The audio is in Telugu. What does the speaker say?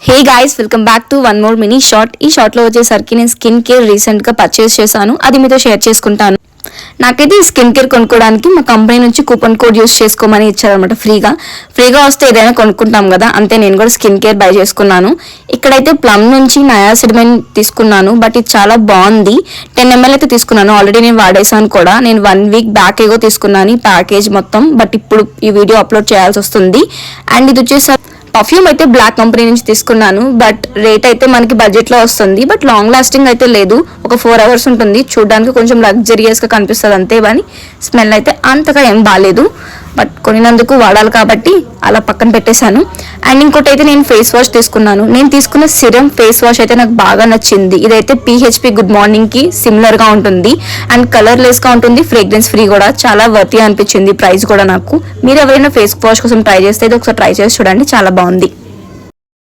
Hey guys, welcome back to one more mini short. ఈ షార్ట్లో వచ్చేసరికి నేను స్కిన్ కేర్ రీసెంట్గా పర్చేస్ చేశాను, అది మీతో షేర్ చేసుకుంటాను. నాకైతే ఈ స్కిన్ కేర్ కొనుక్కోవడానికి మా కంపెనీ నుంచి కూపన్ కోడ్ యూస్ చేసుకోమని ఇచ్చారనమాట. ఫ్రీగా వస్తే ఏదైనా కొనుక్కుంటాం కదా, అంతే నేను కూడా స్కిన్ కేర్ బై చేసుకున్నాను. ఇక్కడైతే ప్లమ్ నుంచి నయాసిడమైన్ తీసుకున్నాను, బట్ ఇది చాలా బాగుంది. 10 ml అయితే తీసుకున్నాను, ఆల్రెడీ నేను వాడేసాను కూడా. నేను 1 week బ్యాక్ ఏగో తీసుకున్నాను ఈ ప్యాకేజ్ మొత్తం, బట్ ఇప్పుడు ఈ వీడియో అప్లోడ్ చేయాల్సి వస్తుంది. అండ్ ఇది వచ్చేసి పర్ఫ్యూమ్ అయితే బ్లాక్ కంపెనీ నుంచి తీసుకున్నాను, బట్ రేట్ అయితే మనకి బడ్జెట్లో వస్తుంది. బట్ లాంగ్ లాస్టింగ్ అయితే లేదు, ఒక 4 hours ఉంటుంది. చూడడానికి కొంచెం లగ్జరియస్గా కనిపిస్తుంది అంతే, కానీ స్మెల్ అయితే అంతగా ఏం బాగాలేదు. బట్ కొనినందుకు వాడాలి కాబట్టి అలా పక్కన పెట్టేశాను. అండ్ ఇంకోటి అయితే నేను ఫేస్ వాష్ తీసుకున్నాను. నేను తీసుకున్న సిరం ఫేస్ వాష్ అయితే నాకు బాగా నచ్చింది. ఇదైతే PHP గుడ్ మార్నింగ్కి సిమిలర్గా ఉంటుంది అండ్ కలర్లెస్గా ఉంటుంది, ఫ్రేగ్రెన్స్ ఫ్రీ కూడా. చాలా వర్తీ అనిపించింది, ప్రైస్ కూడా నాకు. మీరు ఎవరైనా ఫేస్ వాష్ కోసం ట్రై చేస్తే ఇది ఒకసారి ట్రై చేసి చూడండి, చాలా బాగుంది.